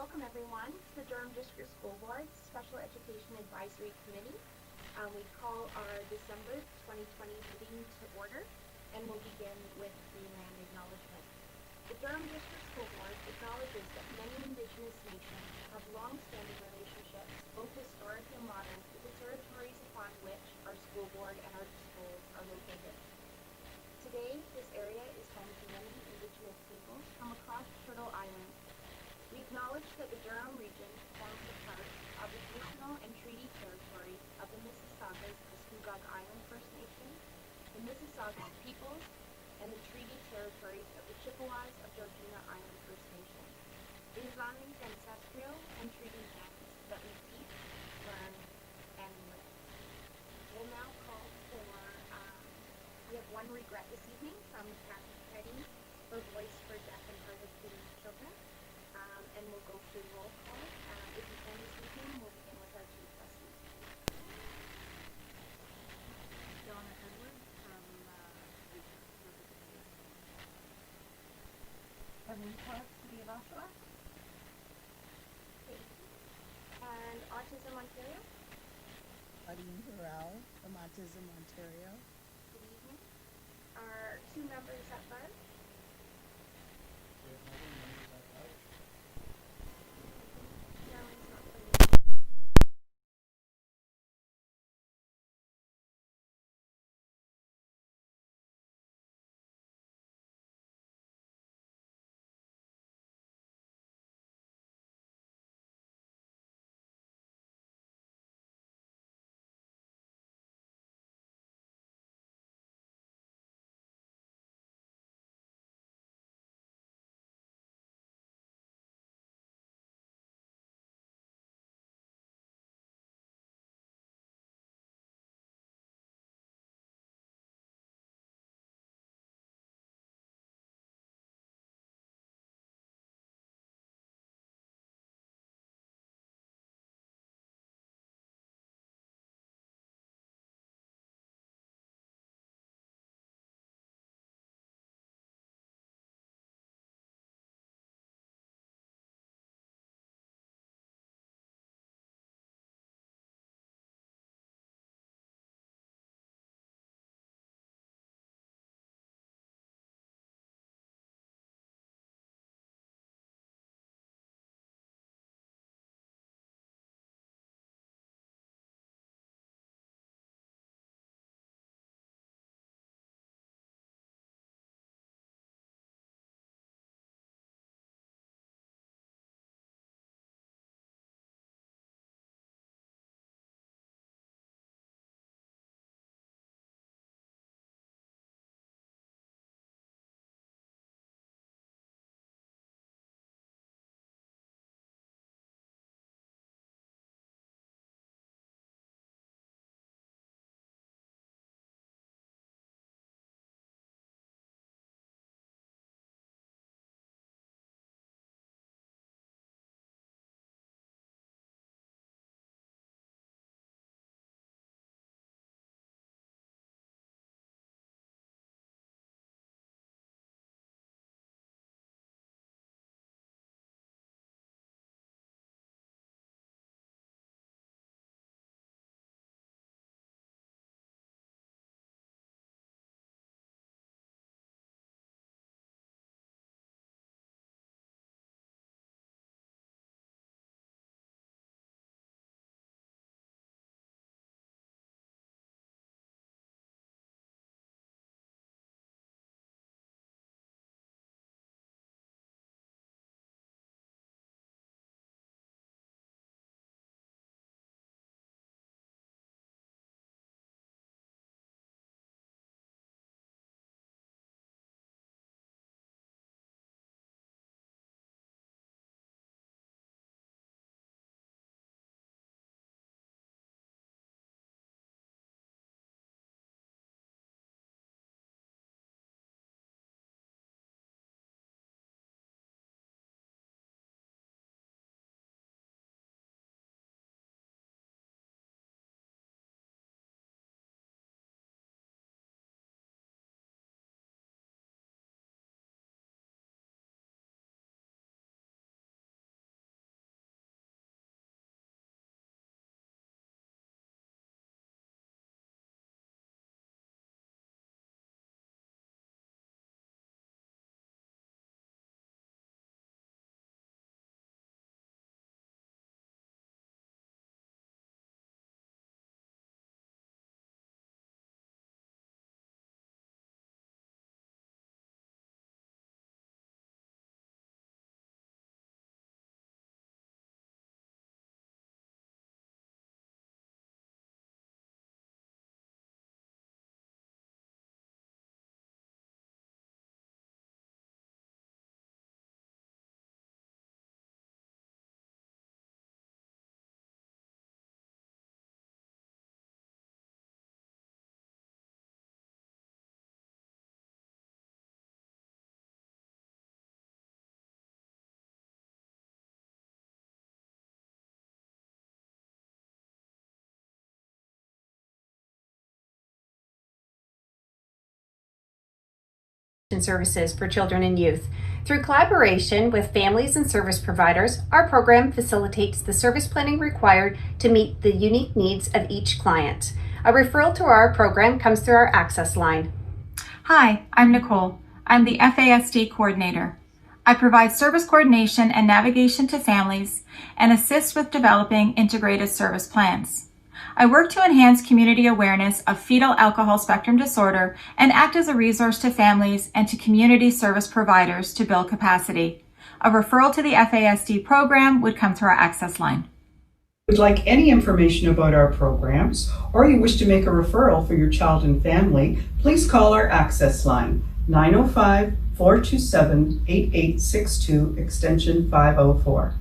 Welcome everyone to the Durham District School Board's Special Education Advisory Committee. We call our December 2020 meeting to order, and we'll begin with the Land Acknowledgement. The Durham District School Board acknowledges that many Indigenous nations have long-standing relationships, both historic and modern, with the territories upon which our school board and our schools are located. Today, this area is home to many Indigenous peoples from across Turtle Island. We acknowledge that the Durham region forms a part of the traditional and treaty territories of the Mississaugas of Scugog Island First Nation, the Mississaugas peoples, and the treaty territories of the Chippewas of Georgina Island First Nation. It is on these ancestral and treaty lands that we teach, learn, and live. We'll now call for, we have one regret this evening from Kathy Petty for Voice for Deaf and Hard of Hearing Children. And we'll go through roll call. If you can this evening, we'll begin with our two trustees. Donna Edwards from Evan Clark, City of Oshawa. Thank you. And Autism Ontario. Claudine Burrell from Autism Ontario. Good evening. Our two members at large. services for children and youth. Through collaboration with families and service providers, our program facilitates the service planning required to meet the unique needs of each client. A referral to our program comes through our access line. Hi, I'm Nicole. I'm the FASD coordinator. I provide service coordination and navigation to families and assist with developing integrated service plans. I work to enhance community awareness of fetal alcohol spectrum disorder and act as a resource to families and to community service providers to build capacity. A referral to the FASD program would come through our access line. Would like any information about our programs, or you wish to make a referral for your child and family, please call our access line 905-427-8862 extension 504.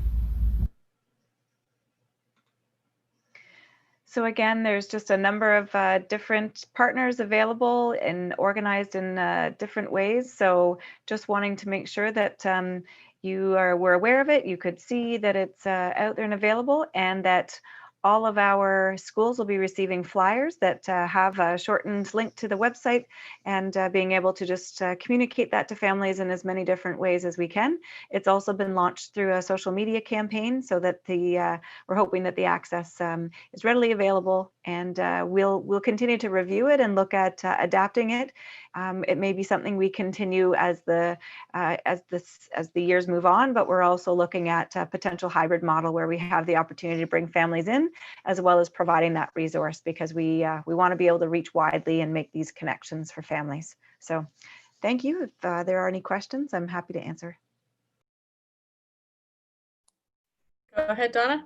So again, there's just a number of different partners available and organized in different ways. So just wanting to make sure that were aware of it, you could see that it's out there and available, and that all of our schools will be receiving flyers that have a shortened link to the website, and being able to just communicate that to families in as many different ways as we can. It's also been launched through a social media campaign, so that we're hoping that the access is readily available, and we'll continue to review it and look at adapting it. It may be something we continue as the years move on, but we're also looking at a potential hybrid model where we have the opportunity to bring families in, as well as providing that resource, because we want to be able to reach widely and make these connections for families. So thank you. If there are any questions, I'm happy to answer. Go ahead, Donna.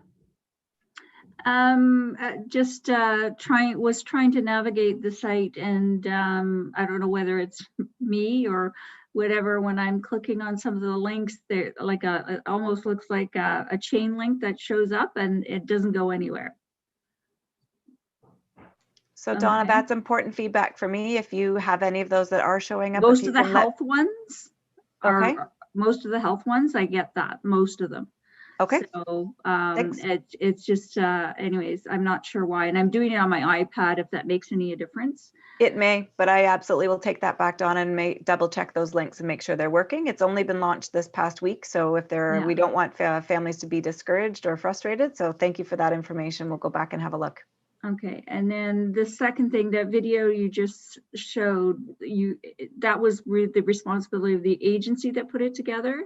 Was trying to navigate the site, and I don't know whether it's me or whatever. When I'm clicking on some of the links, there it almost looks like a chain link that shows up, and it doesn't go anywhere. So Donna, that's important feedback for me. If you have any of those that are showing up, Most of the health ones okay. Most of the health ones, I get that, most of them. Okay. So it's just, anyways, I'm not sure why. And I'm doing it on my iPad, if that makes any difference. It may, but I absolutely will take that back, Donna, and may double check those links and make sure they're working. It's only been launched this past week, so if we don't want families to be discouraged or frustrated. So thank you for that information. We'll go back and have a look. Okay, and then the second thing, that video you just showed, that was the responsibility of the agency that put it together?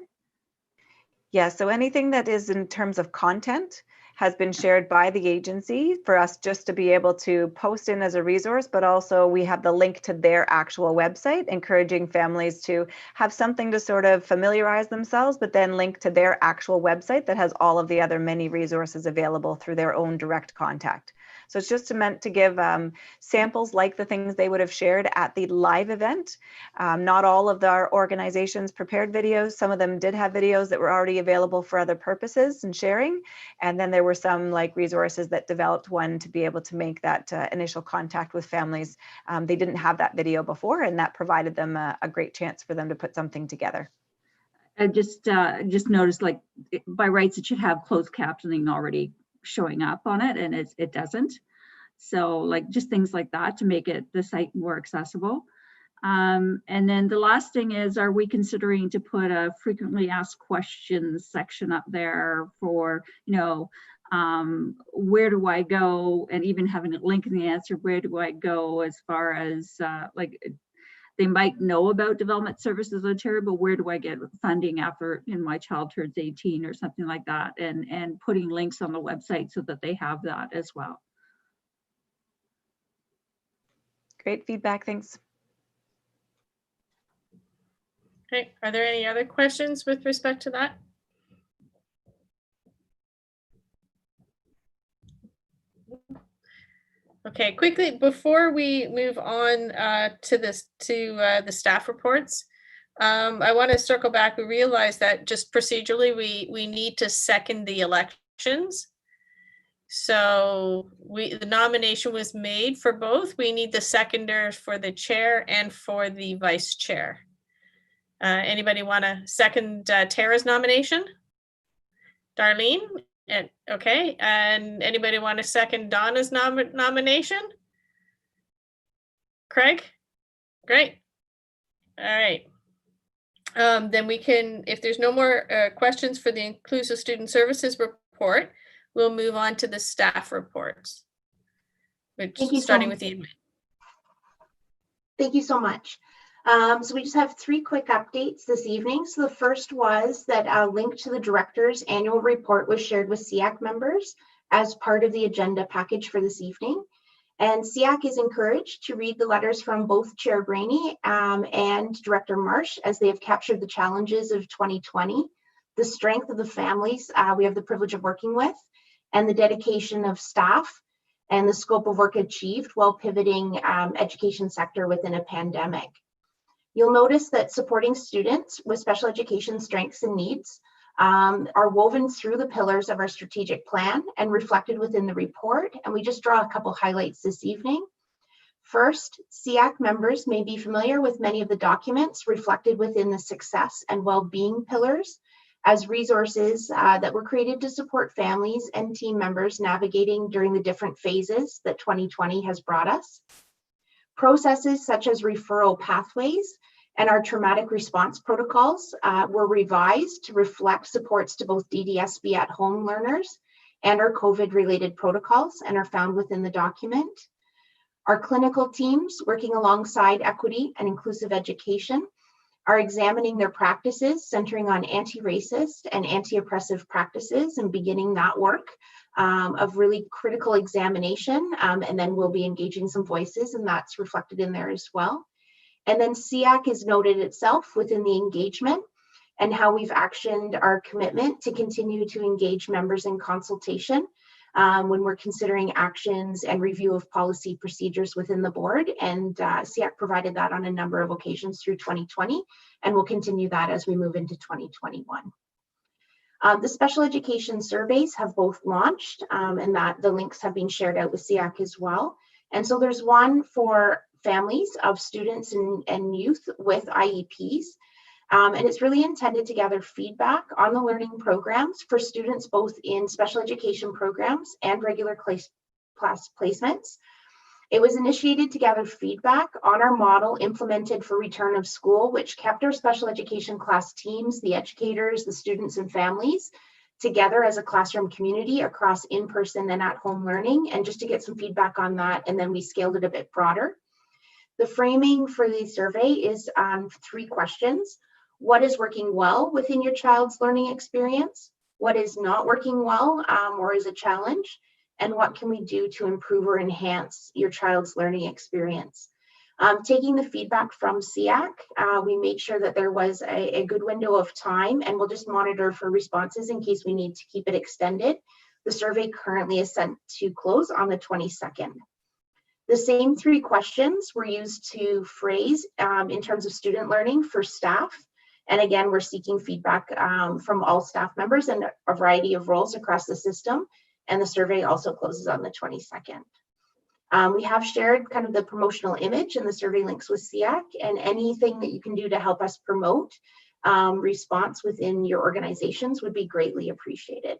Yeah, so anything that is in terms of content has been shared by the agency for us just to be able to post in as a resource, but also we have the link to their actual website, encouraging families to have something to sort of familiarize themselves, but then link to their actual website that has all of the other many resources available through their own direct contact. So it's just meant to give samples like the things they would have shared at the live event. Not all of our organizations prepared videos. Some of them did have videos that were already available for other purposes and sharing. And then there were some like resources that developed one to be able to make that initial contact with families. They didn't have that video before, and that provided them a great chance for them to put something together. I just noticed, like, by rights, it should have closed captioning already showing up on it, and it doesn't. So like just things like that to make the site more accessible. And then the last thing is, are we considering to put a frequently asked questions section up there for, where do I go, and even having a link in the answer, where do I go, as far as like they might know about Development Services Ontario, but where do I get funding after my child turns 18 or something like that, and putting links on the website so that they have that as well. Great feedback, thanks. Okay, are there any other questions with respect to that? Okay, quickly before we move on to the staff reports, I want to circle back. We realize that just procedurally we need to second the elections. So the nomination was made for both. We need the seconders for the chair and for the vice chair. Anybody want to second Tara's nomination? Darlene? And okay, and anybody want to second Donna's nomination? Craig? Great. All right. then we can, if there's no more questions for the Inclusive Student Services report, we'll move on to the staff reports, which Thank you, starting Sam. with the admin. Thank you so much. So we just have 3 quick updates this evening. So the first was that a link to the director's annual report was shared with SEAC members as part of the agenda package for this evening. And SEAC is encouraged to read the letters from both Chair Brainy and Director Marsh, as they have captured the challenges of 2020, the strength of the families we have the privilege of working with, and the dedication of staff and the scope of work achieved while pivoting education sector within a pandemic. You'll notice that supporting students with special education strengths and needs are woven through the pillars of our strategic plan and reflected within the report. And we just draw a couple highlights this evening. First, SEAC members may be familiar with many of the documents reflected within the success and well-being pillars as resources that were created to support families and team members navigating during the different phases that 2020 has brought us. Processes such as referral pathways and our traumatic response protocols were revised to reflect supports to both DDSB at home learners and our COVID-related protocols, and are found within the document. Our clinical teams, working alongside equity and inclusive education, are examining their practices centering on anti-racist and anti-oppressive practices and beginning that work of really critical examination. And then we'll be engaging some voices, and that's reflected in there as well. And then SEAC has noted itself within the engagement and how we've actioned our commitment to continue to engage members in consultation when we're considering actions and review of policy procedures within the board. And SEAC provided that on a number of occasions through 2020, and we'll continue that as we move into 2021. The special education surveys have both launched, and that the links have been shared out with SEAC as well. And so there's one for families of students and youth with IEPs. And it's really intended to gather feedback on the learning programs for students both in special education programs and regular class placements. It was initiated to gather feedback on our model implemented for return of school, which kept our special education class teams, the educators, the students and families together as a classroom community across in-person and at-home learning, and just to get some feedback on that. And then we scaled it a bit broader. The framing for the survey is 3 questions. What is working well within your child's learning experience? What is not working well or is a challenge? And what can we do to improve or enhance your child's learning experience? Taking the feedback from SEAC, we made sure that there was a good window of time, and we'll just monitor for responses in case we need to keep it extended. The survey currently is sent to close on the 22nd. The same 3 questions were used to phrase in terms of student learning for staff. And again, we're seeking feedback from all staff members in a variety of roles across the system. And the survey also closes on the 22nd. We have shared kind of the promotional image and the survey links with SEAC, and anything that you can do to help us promote response within your organizations would be greatly appreciated.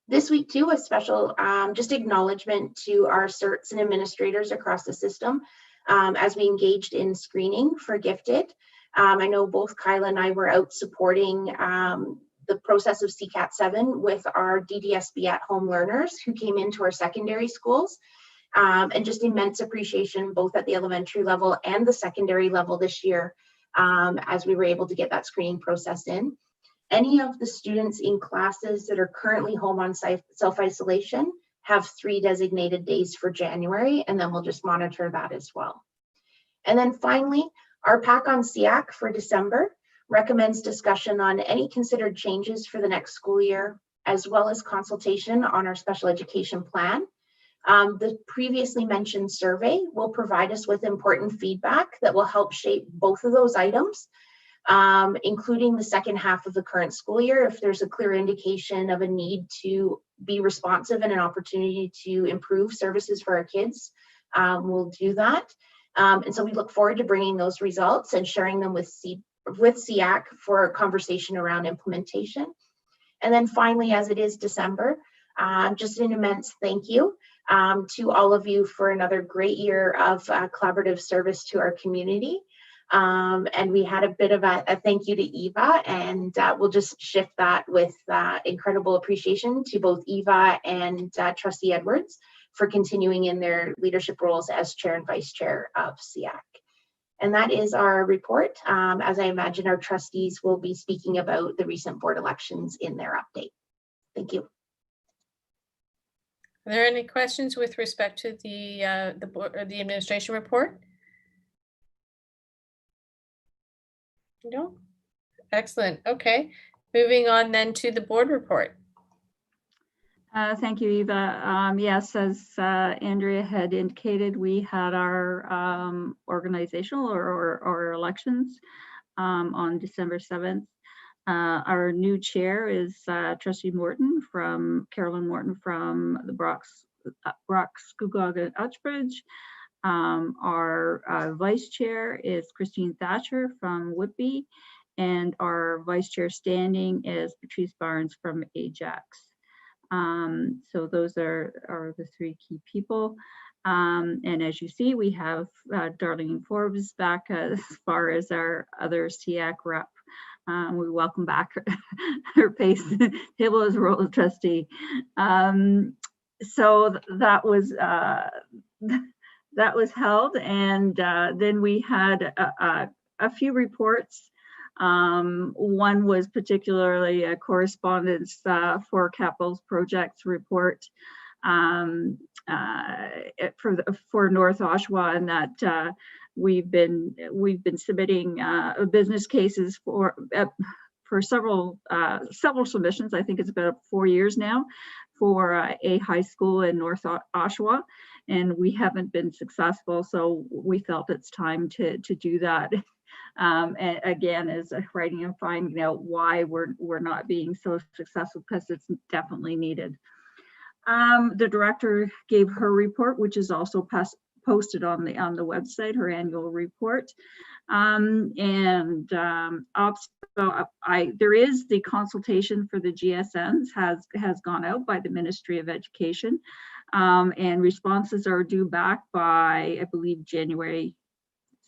This week too, a special just acknowledgement to our CERTs and administrators across the system as we engaged in screening for gifted. I know both Kyla and I were out supporting the process of CCAT 7 with our DDSB at home learners who came into our secondary schools, and just immense appreciation both at the elementary level and the secondary level this year as we were able to get that screening process in. Any of the students in classes that are currently home on self-isolation have 3 designated days for January, and then we'll just monitor that as well. And then finally, our pack on SEAC for December recommends discussion on any considered changes for the next school year, as well as consultation on our special education plan. The previously mentioned survey will provide us with important feedback that will help shape both of those items, including the second half of the current school year. If there's a clear indication of a need to be responsive and an opportunity to improve services for our kids, we'll do that. And so we look forward to bringing those results and sharing them with SEAC for a conversation around implementation. And then finally, as it is December, just an immense thank you to all of you for another great year of collaborative service to our community. And we had a bit of a thank you to Eva, and we'll just shift that with incredible appreciation to both Eva and Trustee Edwards for continuing in their leadership roles as chair and vice chair of SEAC. And that is our report. As I imagine, our trustees will be speaking about the recent board elections in their update. Thank you. Are there any questions with respect to the board or the administration report? No? Excellent. Okay. Moving on then to the board report. Thank you, Eva. Yes, as Andrea had indicated, we had our organizational or elections on December 7th. Our new chair is Trustee Carolyn Morton from the Brock, Scugog, and Uxbridge. Our vice chair is Christine Thatcher from Whitby, and our vice chair standing is Patrice Barnes from Ajax. So those are the three key people. And as you see, we have Darlene Forbes back as far as our other SEAC rep. We welcome back her pace table as role of trustee. So that was held, and then we had a few reports. One was particularly a correspondence for Capital's projects report for North Oshawa, and that we've been submitting business cases for several submissions. I think it's about 4 years now for a high school in North Oshawa, and we haven't been successful. So we felt it's time to do that. And again, is writing and finding out why we're not being so successful, because it's definitely needed. The director gave her report, which is also posted on the website, her annual report. There is the consultation for the GSNs has gone out by the Ministry of Education, and responses are due back by, I believe, January.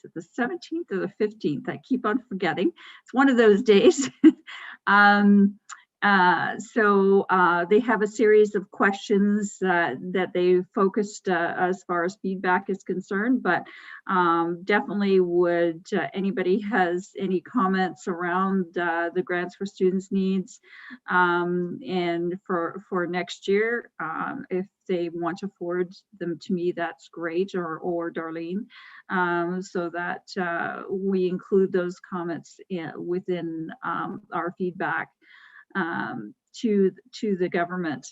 Is it the 17th or the 15th? I keep on forgetting. It's one of those days. So they have a series of questions that they focused as far as feedback is concerned, but definitely would anybody has any comments around the grants for students needs and for next year, if they want to forward them to me, that's great, or Darlene, so that we include those comments within our feedback to the government.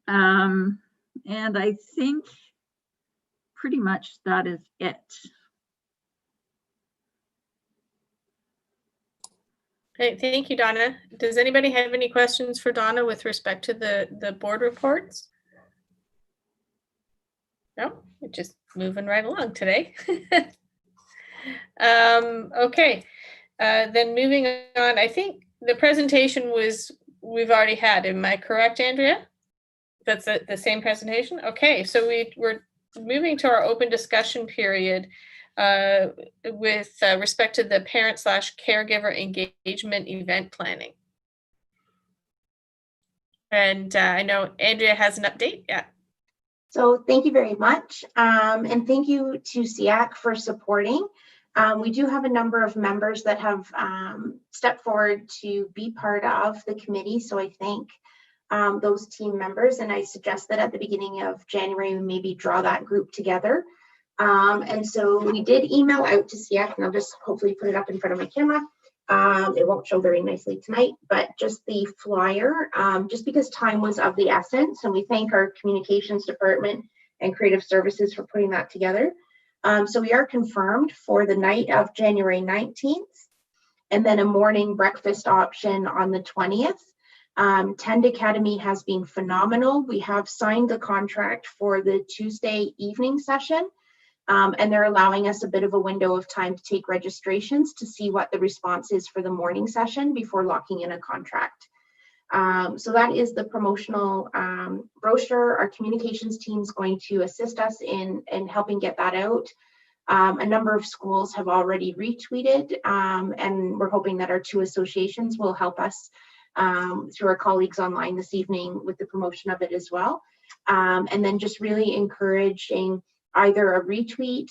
And I think pretty much that is it. Okay, thank you, Donna. Does anybody have any questions for Donna with respect to the board reports? No, we're just moving right along today. Okay, then moving on, I think the presentation we've already had. Am I correct, Andrea? That's the same presentation? Okay, so we're moving to our open discussion period with respect to the parent/caregiver engagement event planning. And I know Andrea has an update. Yeah. So thank you very much. And thank you to SEAC for supporting. We do have a number of members that have stepped forward to be part of the committee. So I thank those team members, and I suggest that at the beginning of January, we maybe draw that group together. And so we did email out to SEAC, and I'll just hopefully put it up in front of my camera. It won't show very nicely tonight, but just the flyer, just because time was of the essence, and we thank our communications department and creative services for putting that together. So we are confirmed for the night of January 19th, and then a morning breakfast option on the 20th. Tend Academy has been phenomenal. We have signed the contract for the Tuesday evening session, and they're allowing us a bit of a window of time to take registrations to see what the response is for the morning session before locking in a contract. So that is the promotional brochure. Our communications team is going to assist us in helping get that out. A number of schools have already retweeted, and we're hoping that our 2 associations will help us through our colleagues online this evening with the promotion of it as well. And then just really encouraging either a retweet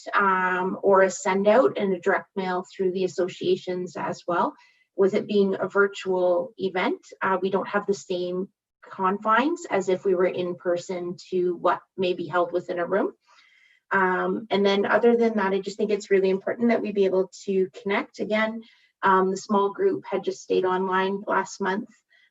or a send out and a direct mail through the associations as well. With it being a virtual event, we don't have the same confines as if we were in person to what may be held within a room. And then other than that, I just think it's really important that we be able to connect. Again, the small group had just stayed online last month.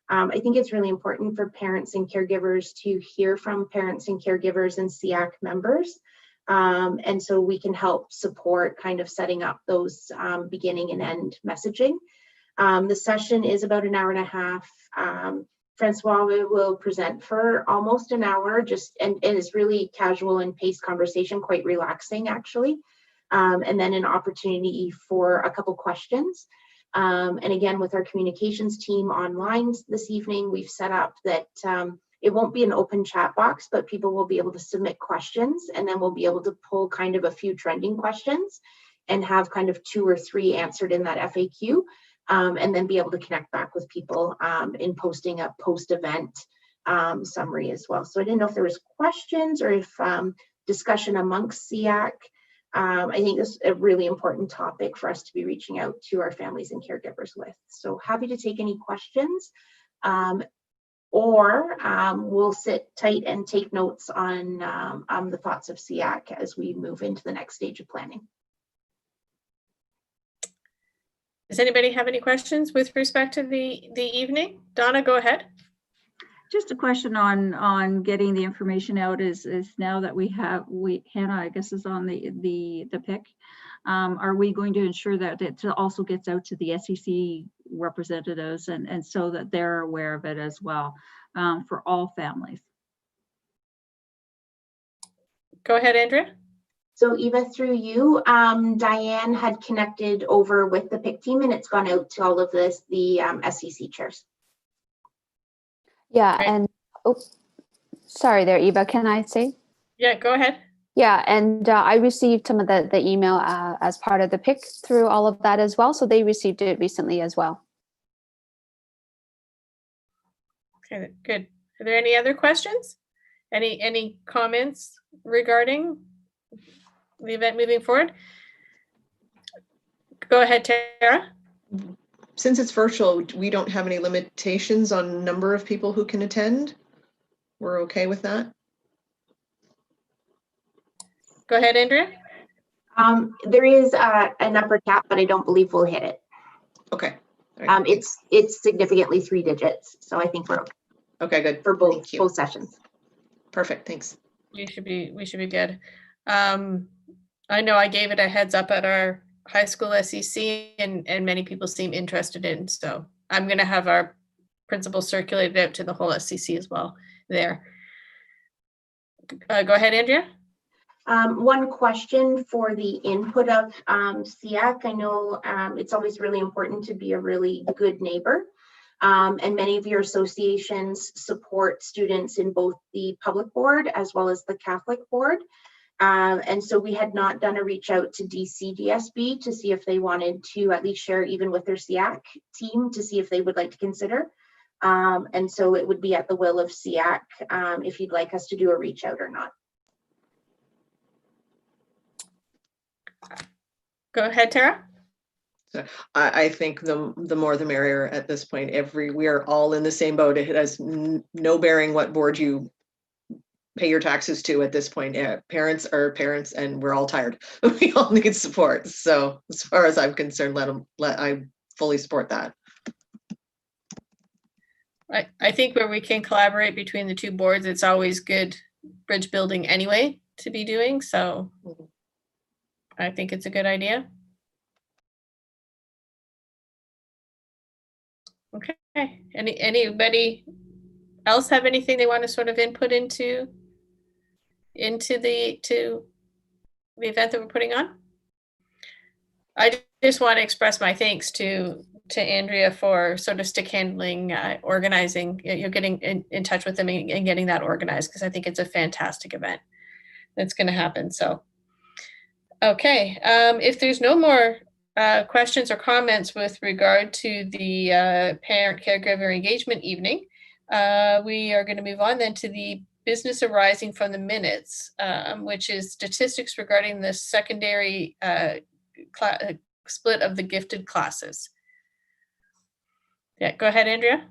I think it's really important for parents and caregivers to hear from parents and caregivers and SEAC members. And so we can help support kind of setting up those beginning and end messaging. The session is about an hour and a half. Francois will present for almost an hour, and it's really casual and paced conversation, quite relaxing actually. And then an opportunity for a couple questions. And again, with our communications team online this evening, we've set up that it won't be an open chat box, but people will be able to submit questions, and then we'll be able to pull kind of a few trending questions and have kind of 2 or 3 answered in that FAQ. And then be able to connect back with people in posting a post-event summary as well. So I didn't know if there was questions or if discussion amongst SEAC. I think this is a really important topic for us to be reaching out to our families and caregivers with. So happy to take any questions, or we'll sit tight and take notes on the thoughts of SEAC as we move into the next stage of planning. Does anybody have any questions with respect to the evening? Donna, go ahead. Just a question on getting the information out is now that Hannah, I guess, is on the PIC. Are we going to ensure that it also gets out to the SEC representatives and so that they're aware of it as well for all families? Go ahead, Andrea. So Eva, through you, Diane had connected over with the PIC team, and it's gone out to all of the SEC chairs. Yeah, Right. and sorry there, Eva, can I say? Yeah, go ahead. Yeah, and I received some of the email as part of the PIC through all of that as well. So they received it recently as well. Okay, good. Are there any other questions? Any comments regarding the event moving forward? Go ahead, Tara. Since it's virtual, we don't have any limitations on number of people who can attend. We're okay with that? Go ahead, Andrea. There is an upper cap, but I don't believe we'll hit it. Okay. All right. It's significantly 3 digits, so I think we're okay. Okay, good. For both sessions. Perfect, thanks. We should be good. I know I gave it a heads up at our high school SEC, and many people seem interested in, so I'm going to have our principal circulate it out to the whole SEC as well there. Go ahead, Andrea. One question for the input of SEAC. I know it's always really important to be a really good neighbor, and many of your associations support students in both the public board as well as the Catholic board. And so we had not done a reach out to DDSB to see if they wanted to at least share even with their SEAC team to see if they would like to consider. And so it would be at the will of SEAC if you'd like us to do a reach out or not. Go ahead, Tara. So I think the more the merrier at this point. We are all in the same boat. It has no bearing what board you pay your taxes to at this point. Parents are parents, and we're all tired. We all need support. So as far as I'm concerned, I fully support that. I think where we can collaborate between the 2 boards, it's always good bridge building anyway to be doing. So I think it's a good idea. Okay. Anybody else have anything they want to sort of input into the event that we're putting on? I just want to express my thanks to Andrea for sort of stick handling, organizing, getting in touch with them and getting that organized, because I think it's a fantastic event that's going to happen. So Okay, if there's no more questions or comments with regard to the parent caregiver engagement evening, we are going to move on then to the business arising from the minutes, which is statistics regarding the secondary split of the gifted classes. Yeah, go ahead, Andrea.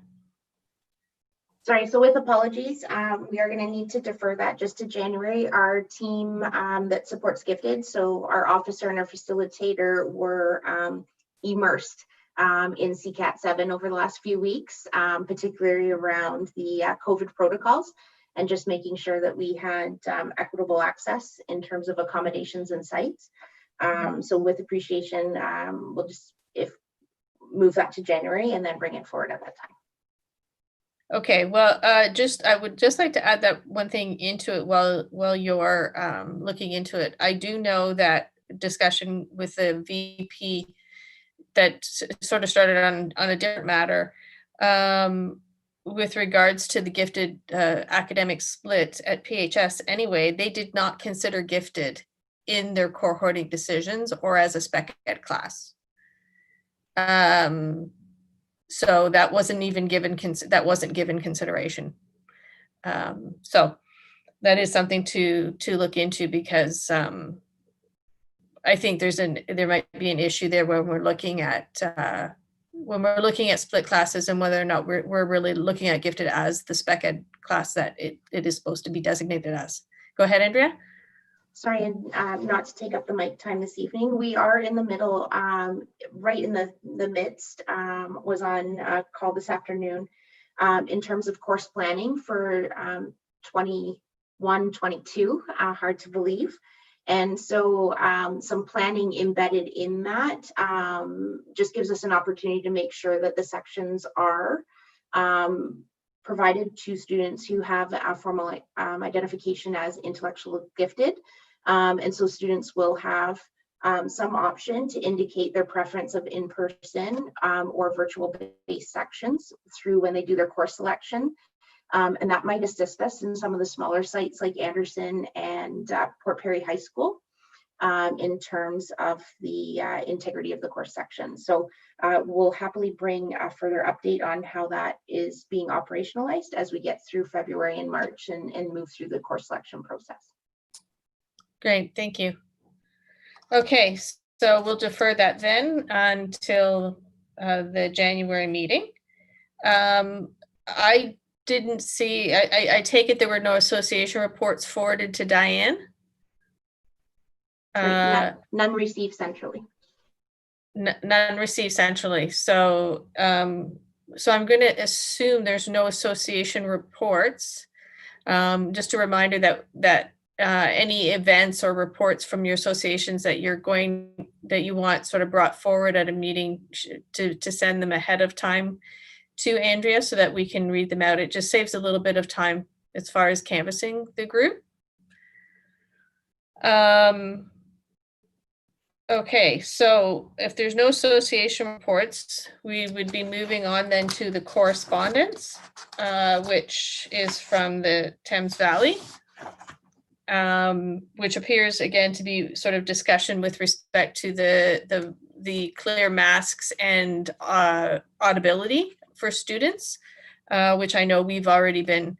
Sorry, so with apologies, we are going to need to defer that just to January. Our team that supports gifted, so our officer and our facilitator were immersed in CCAT 7 over the last few weeks, particularly around the COVID protocols and just making sure that we had equitable access in terms of accommodations and sites. So with appreciation, we'll just move that to January and then bring it forward at that time. Okay, well, I would just like to add that one thing into it while you're looking into it. I do know that discussion with the VP that sort of started on a different matter with regards to the gifted academic split at PHS anyway. They did not consider gifted in their cohorting decisions or as a spec ed class. So that wasn't even given consideration. So that is something to look into, because I think there might be an issue there when we're looking at split classes and whether or not we're really looking at gifted as the spec ed class that it is supposed to be designated as. Go ahead, Andrea. Sorry, and not to take up the mic time this evening. We are in the middle, right in the midst, was on a call this afternoon in terms of course planning for 21-22, hard to believe. And so some planning embedded in that just gives us an opportunity to make sure that the sections are provided to students who have a formal identification as intellectually gifted. And so students will have some option to indicate their preference of in-person or virtual-based sections through when they do their course selection. And that might assist us in some of the smaller sites like Anderson and Port Perry High School in terms of the integrity of the course section. So we'll happily bring a further update on how that is being operationalized as we get through February and March and move through the course selection process. Great, thank you. Okay, so we'll defer that then until the January meeting. I didn't see, I take it there were no association reports forwarded to Diane? None received centrally. None received centrally. So, so I'm going to assume there's no association reports. Just a reminder that any events or reports from your associations that you want sort of brought forward at a meeting to send them ahead of time to Andrea so that we can read them out. It just saves a little bit of time as far as canvassing the group. Okay, so if there's no association reports, we would be moving on then to the correspondence, which is from the Thames Valley. Which appears again to be sort of discussion with respect to the clear masks and audibility for students, which I know we've already been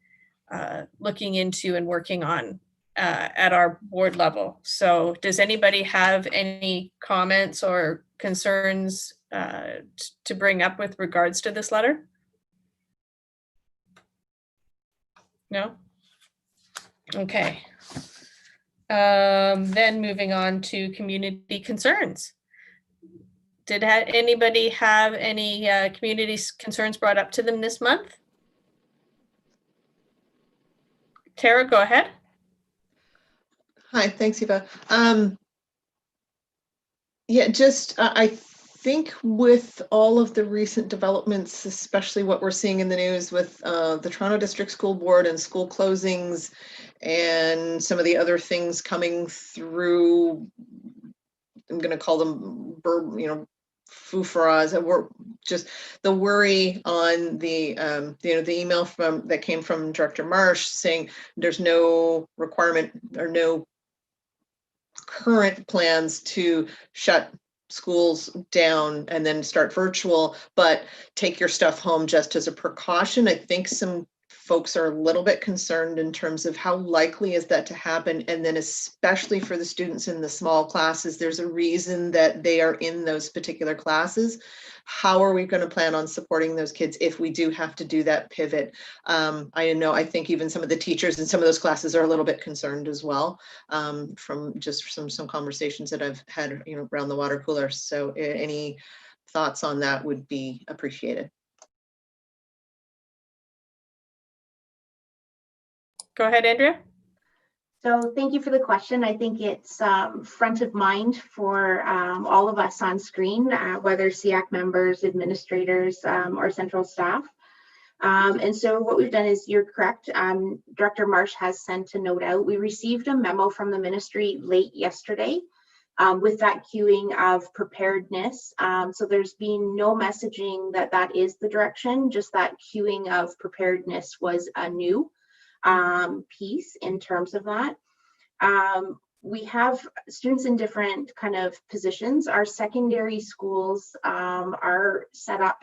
looking into and working on at our board level. So does anybody have any comments or concerns to bring up with regards to this letter? No? Okay. Then moving on to community concerns. Did anybody have any community concerns brought up to them this month? Tara, go ahead. Hi, thanks, Eva. Yeah, just I think with all of the recent developments, especially what we're seeing in the news with the Toronto District School Board and school closings and some of the other things coming through, I'm going to call them, foofras. We're just the worry on the the email that came from Director Marsh saying there's no requirement or no current plans to shut schools down and then start virtual, but take your stuff home just as a precaution. I think some folks are a little bit concerned in terms of how likely is that to happen. And then especially for the students in the small classes, there's a reason that they are in those particular classes. How are we going to plan on supporting those kids if we do have to do that pivot? I think even some of the teachers in some of those classes are a little bit concerned as well, from just some conversations that I've had, around the water cooler. So any thoughts on that would be appreciated. Go ahead, Andrea. So thank you for the question. I think it's front of mind for all of us on screen, whether SEAC members, administrators, or central staff. And so what we've done is, you're correct, Director Marsh has sent a note out. We received a memo from the ministry late yesterday with that cueing of preparedness. So there's been no messaging that is the direction, just that cueing of preparedness was a new piece in terms of that. We have students in different kind of positions. Our secondary schools are set up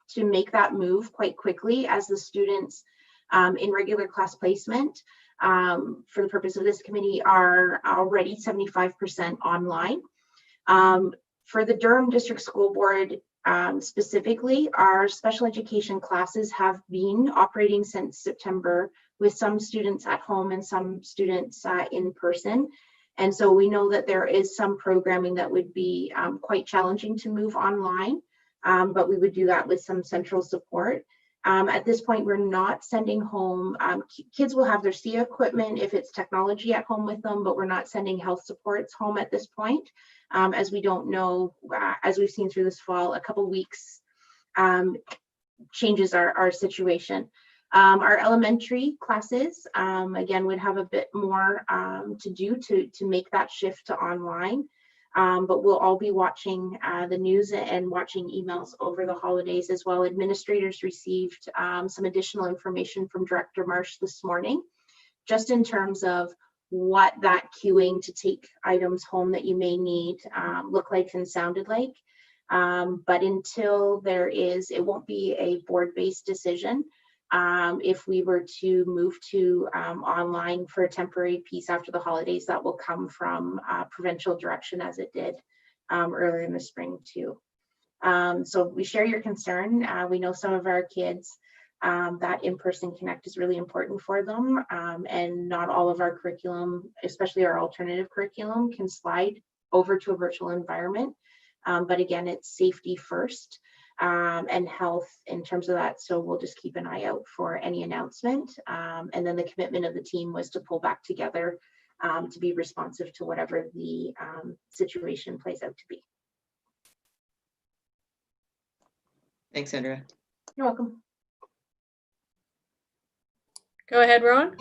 to make that move quite quickly, as the students in regular class placement, for the purpose of this committee, are already 75% online. For the Durham District School Board specifically, our special education classes have been operating since September, with some students at home and some students in person. And so we know that there is some programming that would be quite challenging to move online, but we would do that with some central support. At this point, we're not sending home, kids will have their SEA equipment if it's technology at home with them, but we're not sending health supports home at this point, as we don't know, as we've seen through this fall, a couple weeks changes our situation. Our elementary classes, again, would have a bit more to do to make that shift to online, but we'll all be watching the news and watching emails over the holidays as well. Administrators received some additional information from Director Marsh this morning, just in terms of what that queuing to take items home that you may need look like and sounded like. But until there is, it won't be a board-based decision. If we were to move to online for a temporary piece after the holidays, that will come from provincial direction, as it did earlier in the spring too. So we share your concern. We know some of our kids, that in-person connect is really important for them, and not all of our curriculum, especially our alternative curriculum, can slide over to a virtual environment. But again, it's safety first. And health in terms of that. So we'll just keep an eye out for any announcement. And then the commitment of the team was to pull back together to be responsive to whatever the situation plays out to be. Thanks, Andrea. You're welcome. Go ahead, Rowan.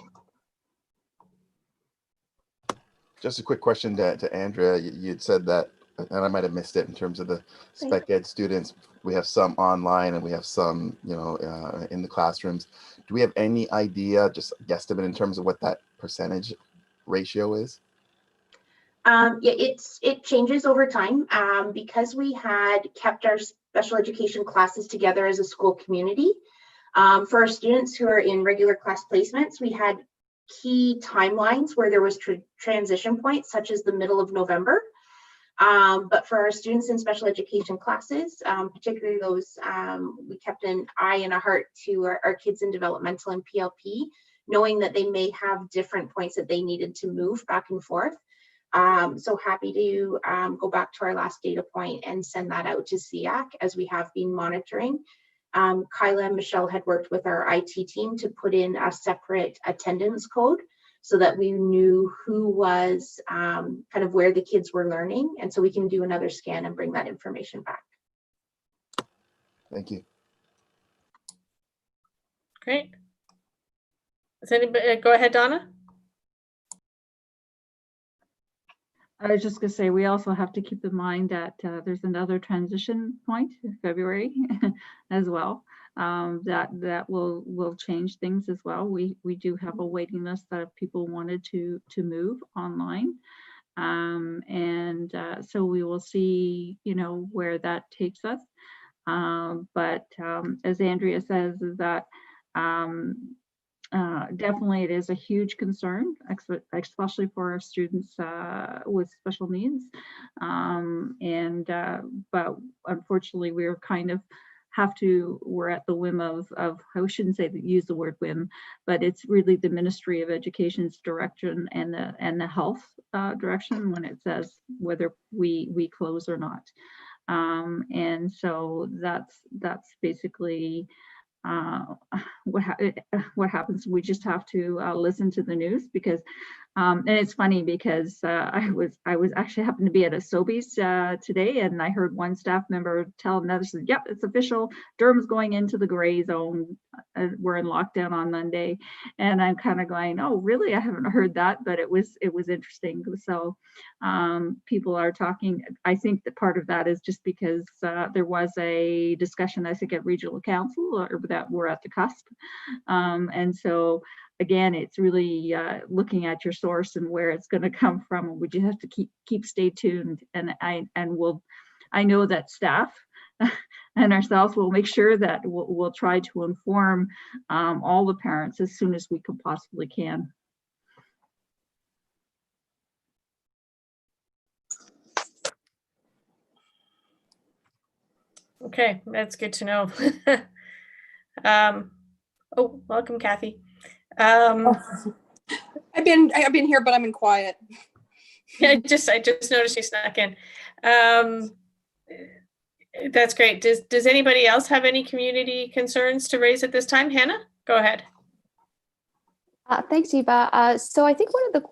Just a quick question to Andrea. You had said that, and I might have missed it, in terms of the spec ed students. We have some online and we have some, in the classrooms. Do we have any idea, just a guesstimate, in terms of what that percentage ratio is? Yeah, it changes over time, because we had kept our special education classes together as a school community. For our students who are in regular class placements, we had key timelines where there was transition points, such as the middle of November. But for our students in special education classes, particularly those, we kept an eye and a heart to our kids in developmental and PLP, knowing that they may have different points that they needed to move back and forth. So happy to go back to our last data point and send that out to SEAC, as we have been monitoring. Kyla and Michelle had worked with our IT team to put in a separate attendance code, so that we knew who was kind of where the kids were learning. And so we can do another scan and bring that information back. Thank you. Great. Does anybody, go ahead, Donna. I was just going to say, we also have to keep in mind that there's another transition point in February as well. That will change things as well. We do have a waiting list that people wanted to move online, So we will see, where that takes us. But as Andrea says, is that definitely it is a huge concern, especially for our students with special needs. But unfortunately, we're kind of we're at the whim of I shouldn't say use the word whim, but it's really the Ministry of Education's direction and the health direction when it says whether we close or not. And so that's basically what happens. We just have to listen to the news, because and it's funny because I was actually happened to be at a Sobeys today, and I heard one staff member tell another, said, "Yep, it's official. Durham's going into the gray zone. We're in lockdown on Monday." And I'm kind of going, "Oh, really? I haven't heard that," but it was interesting. So people are talking. I think that part of that is just because there was a discussion, I think, at regional council, or that we're at the cusp, and so. Again, it's really looking at your source and where it's going to come from. We just have to keep stay tuned, and I know that staff and ourselves will make sure that we'll try to inform all the parents as soon as we can possibly can. Okay, that's good to know. Oh, welcome, Kathy. I've been here, but I'm in quiet. Yeah, I just noticed you snuck in. That's great. Does anybody else have any community concerns to raise at this time? Hannah, go ahead. Thanks, Eva. So I think one of the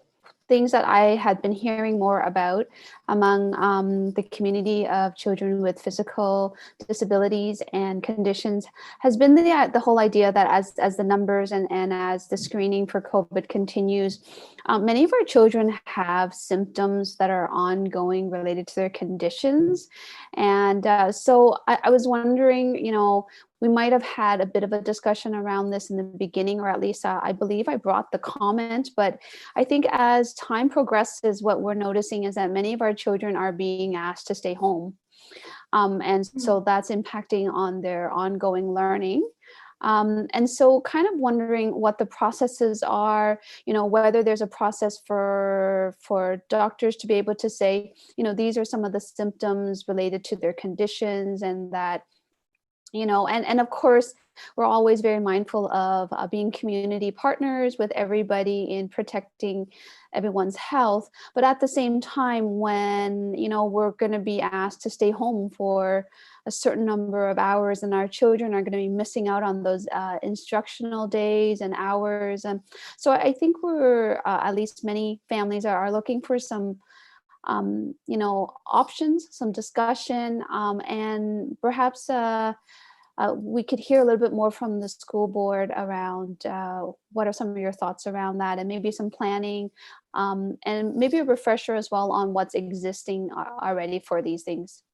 things that I had been hearing more about among the community of children with physical disabilities and conditions has been the whole idea that as the numbers and as the screening for COVID continues, many of our children have symptoms that are ongoing related to their conditions. And so I was wondering, we might have had a bit of a discussion around this in the beginning, or at least I believe I brought the comment, but I think as time progresses, what we're noticing is that many of our children are being asked to stay home. And so that's impacting on their ongoing learning. And so kind of wondering what the processes are, whether there's a process for doctors to be able to say, these are some of the symptoms related to their conditions, and that, and of course, we're always very mindful of being community partners with everybody in protecting everyone's health. But at the same time, when, we're going to be asked to stay home for a certain number of hours, and our children are going to be missing out on those instructional days and hours. And so I think we're, at least many families are looking for some options, some discussion, and perhaps we could hear a little bit more from the school board around what are some of your thoughts around that, and maybe some planning, and maybe a refresher as well on what's existing already for these things.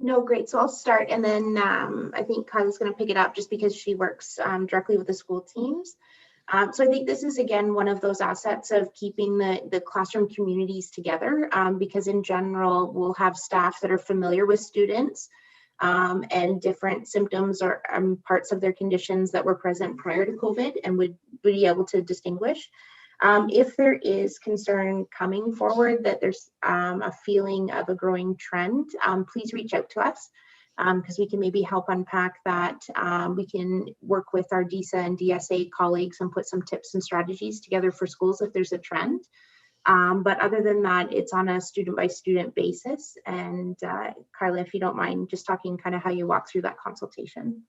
No, great. So I'll start, and then I think Kyla's going to pick it up just because she works directly with the school teams. So I think this is, again, one of those assets of keeping the classroom communities together, because in general, we'll have staff that are familiar with students and different symptoms or parts of their conditions that were present prior to COVID, and would be able to distinguish. If there is concern coming forward that there's a feeling of a growing trend, please reach out to us, because we can maybe help unpack that. We can work with our DISA and DSA colleagues and put some tips and strategies together for schools if there's a trend. But other than that, it's on a student by student basis. And Carla, if you don't mind just talking kind of how you walk through that consultation.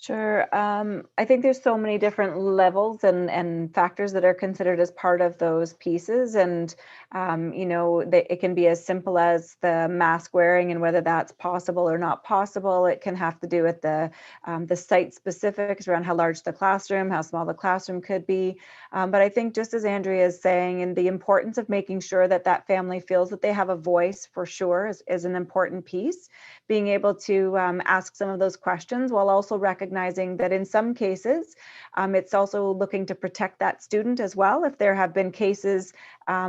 Sure. I think there's so many different levels and factors that are considered as part of those pieces. And, it can be as simple as the mask wearing and whether that's possible or not possible. It can have to do with the site specifics around how large the classroom, how small the classroom could be. But I think, just as Andrea is saying, and the importance of making sure that that family feels that they have a voice, for sure, is an important piece. Being able to ask some of those questions while also recognizing recognizing that in some cases, it's also looking to protect that student as well. If there have been cases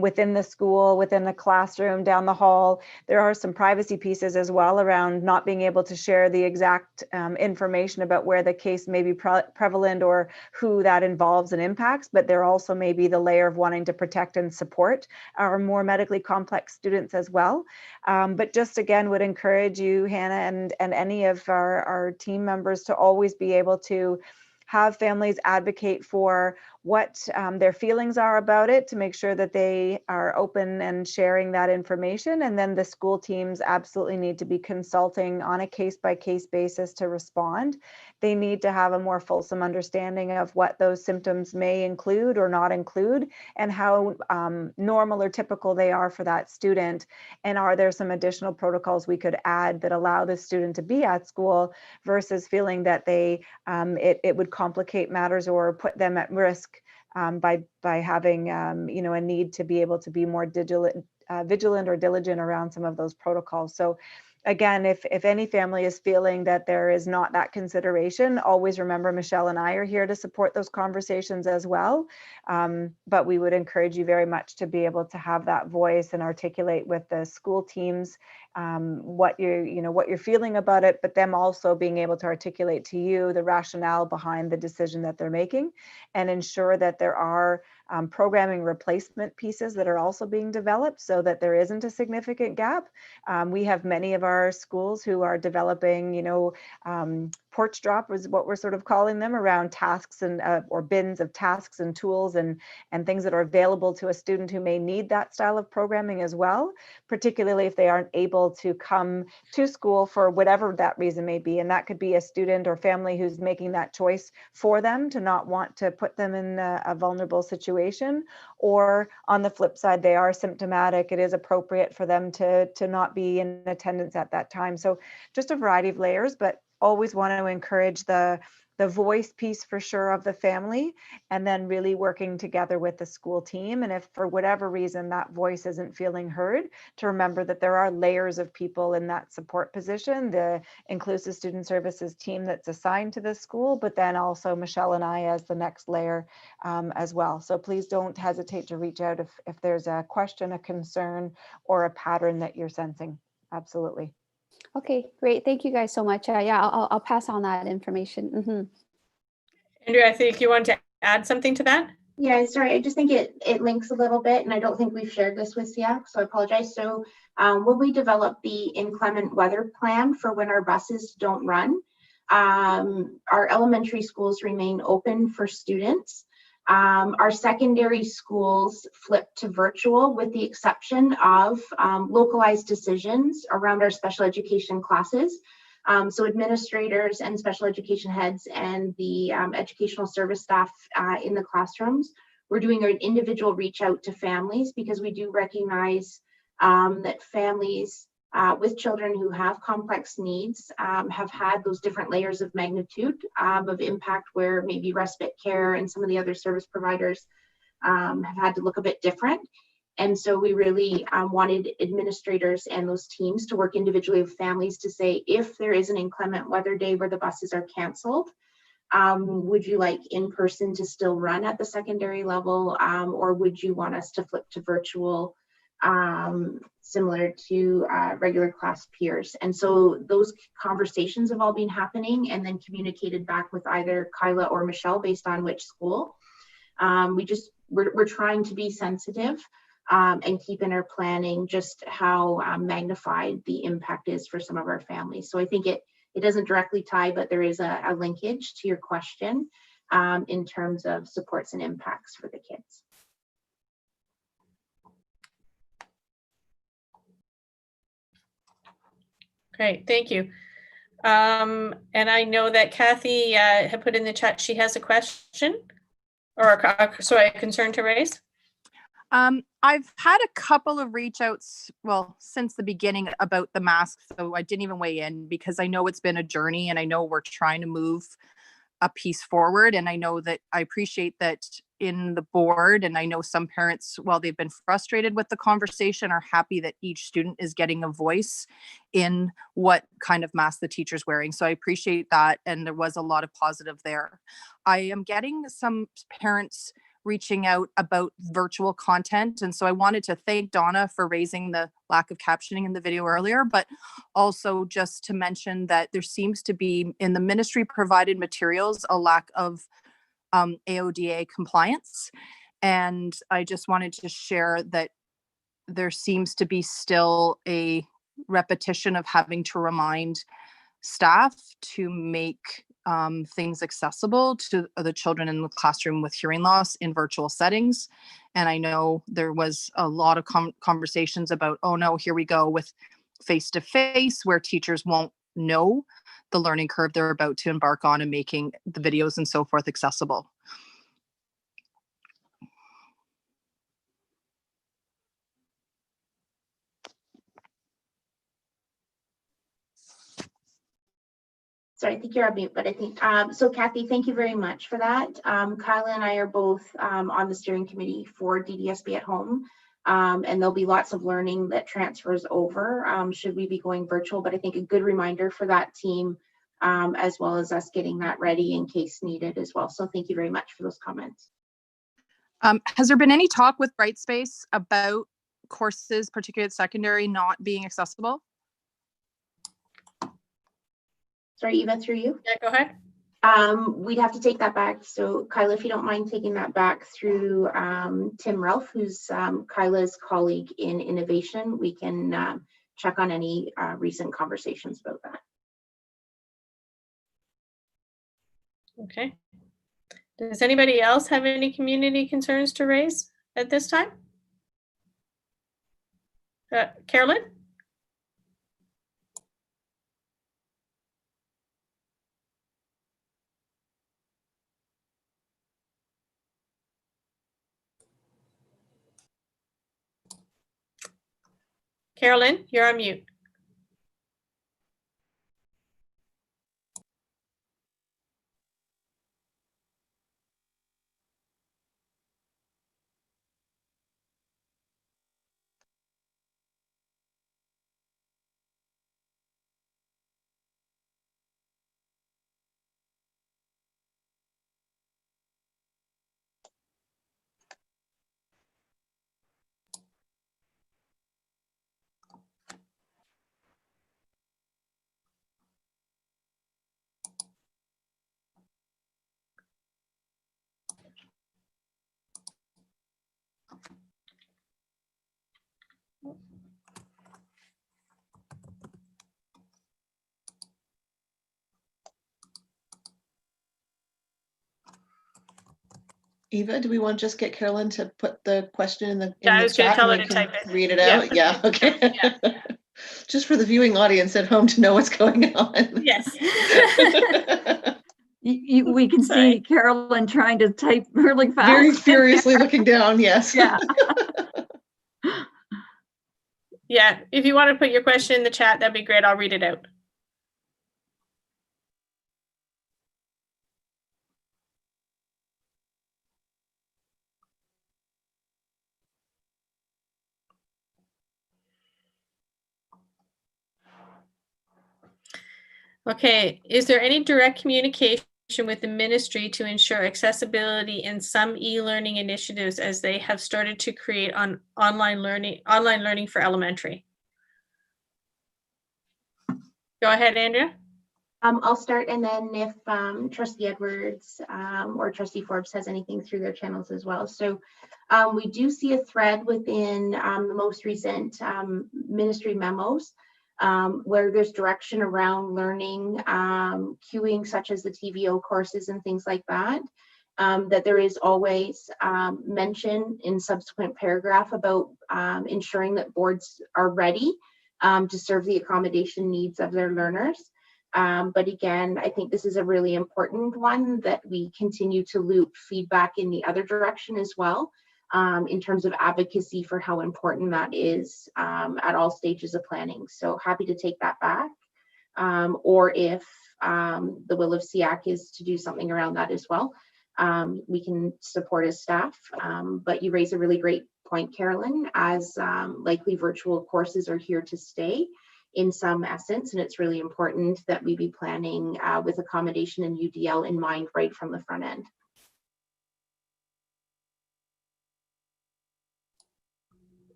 within the school, within the classroom, down the hall, there are some privacy pieces as well around not being able to share the exact information about where the case may be prevalent or who that involves and impacts, but there also may be the layer of wanting to protect and support our more medically complex students as well. But just again, would encourage you, Hannah, and any of our team members to always be able to have families advocate for what their feelings are about it, to make sure that they are open and sharing that information. And then the school teams absolutely need to be consulting on a case-by-case basis to respond. They need to have a more fulsome understanding of what those symptoms may include or not include, and how normal or typical they are for that student. And are there some additional protocols we could add that allow the student to be at school versus feeling that they it would complicate matters or put them at risk by having a need to be able to be more vigilant or diligent around some of those protocols. So again, if any family is feeling that there is not that consideration, always remember Michelle and I are here to support those conversations as well. But we would encourage you very much to be able to have that voice and articulate with the school teams what you're feeling about it, but them also being able to articulate to you the rationale behind the decision that they're making, and ensure that there are programming replacement pieces that are also being developed so that there isn't a significant gap. We have many of our schools who are developing, porch drop is what we're sort of calling them, around tasks and or bins of tasks and tools and things that are available to a student who may need that style of programming as well, particularly if they aren't able to come to school for whatever that reason may be. And that could be a student or family who's making that choice for them to not want to put them in a vulnerable situation, or on the flip side, they are symptomatic. It is appropriate for them to not be in attendance at that time. So just a variety of layers, but always want to encourage the voice piece for sure of the family, and then really working together with the school team. And if for whatever reason that voice isn't feeling heard, to remember that there are layers of people in that support position, the inclusive student services team that's assigned to the school, but then also Michelle and I as the next layer as well. So please don't hesitate to reach out if there's a question, a concern, or a pattern that you're sensing. Absolutely. Okay, great. Thank you guys so much. Yeah, I'll pass on that information. Andrea, I think you want to add something to that? Yeah, sorry, I just think it links a little bit, and I don't think we've shared this with SEAC, so I apologize. So when we develop the inclement weather plan for when our buses don't run, our elementary schools remain open for students. Our secondary schools flip to virtual with the exception of localized decisions around our special education classes. So administrators and special education heads and the educational service staff in the classrooms, we're doing an individual reach out to families, because we do recognize that families with children who have complex needs have had those different layers of magnitude of impact, where maybe respite care and some of the other service providers have had to look a bit different. And so we really wanted administrators and those teams to work individually with families to say, if there is an inclement weather day where the buses are canceled, would you like in person to still run at the secondary level, or would you want us to flip to virtual, similar to regular class peers? And so those conversations have all been happening and then communicated back with either Kyla or Michelle based on which school. We're trying to be sensitive and keep in our planning just how magnified the impact is for some of our families. So I think it doesn't directly tie, but there is a linkage to your question in terms of supports and impacts for the kids. Great, thank you. And I know that Kathy had put in the chat, she has a question or a concern to raise. I've had a couple of reach outs, since the beginning about the masks, so I didn't even weigh in because I know it's been a journey and I know we're trying to move a piece forward. And I know that I appreciate that in the board, and I know some parents, while they've been frustrated with the conversation, are happy that each student is getting a voice in what kind of mask the teacher's wearing. So I appreciate that, and there was a lot of positive there. I am getting some parents reaching out about virtual content, and so I wanted to thank Donna for raising the lack of captioning in the video earlier, but also just to mention that there seems to be in the ministry provided materials a lack of AODA compliance. And I just wanted to share that there seems to be still a repetition of having to remind staff to make things accessible to the children in the classroom with hearing loss in virtual settings. And I know there was a lot of conversations about, oh no, here we go with face-to-face, where teachers won't know the learning curve they're about to embark on and making the videos and so forth accessible. Sorry, I think you're on mute, but I think, so Kathy, thank you very much for that. Kyla and I are both on the steering committee for DDSB at home. And there'll be lots of learning that transfers over should we be going virtual, but I think a good reminder for that team, as well as us getting that ready in case needed as well. So thank you very much for those comments. Has there been any talk with Brightspace about courses, particularly at secondary, not being accessible? Sorry, Eva, through you. Yeah, go ahead. We'd have to take that back. So Kyla, if you don't mind taking that back through Tim Ralph, who's Kyla's colleague in innovation, we can check on any recent conversations about that. Okay. Does anybody else have any community concerns to raise at this time? Carolyn? Carolyn, you're on mute. Eva, do we want to just get Carolyn to put the question in the Yeah, I was going to chat tell her and to we type can it. read it out? Yeah, okay. Yeah. Just for the viewing audience at home to know what's going on. Yes. We can see Carolyn trying to type really fast. Very furiously looking down, yes. Yeah. Yeah, if you want to put your question in the chat, that'd be great. I'll read it out. Okay, is there any direct communication with the ministry to ensure accessibility in some e-learning initiatives as they have started to create online learning for elementary? Go ahead, Andrea. I'll start, and then if Trustee Edwards or Trustee Forbes has anything through their channels as well. So we do see a thread within the most recent ministry memos where there's direction around learning, queuing such as the TVO courses and things like that, that there is always mention in subsequent paragraph about ensuring that boards are ready to serve the accommodation needs of their learners. But again, I think this is a really important one that we continue to loop feedback in the other direction as well, in terms of advocacy for how important that is at all stages of planning. So happy to take that back. Or if the will of SEAC is to do something around that as well. we can support as staff. But you raise a really great point, Carolyn, as likely virtual courses are here to stay in some essence, and it's really important that we be planning with accommodation and UDL in mind right from the front end.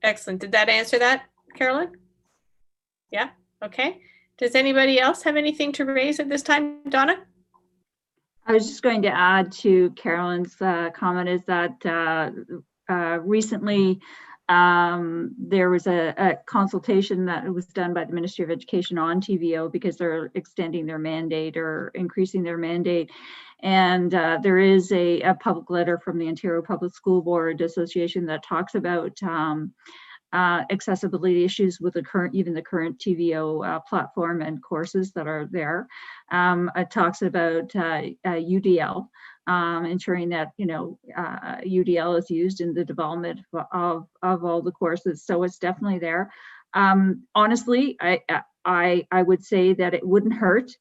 Excellent. Did that answer that, Carolyn? Yeah, okay. Does anybody else have anything to raise at this time, Donna? I was just going to add to Carolyn's comment is that recently there was a consultation that was done by the Ministry of Education on TVO because they're extending their mandate or increasing their mandate. And there is a public letter from the Ontario Public School Board Association that talks about accessibility issues with the current TVO platform and courses that are there. It talks about UDL, ensuring that UDL is used in the development of all the courses. So it's definitely there. Honestly, I would say that it wouldn't hurt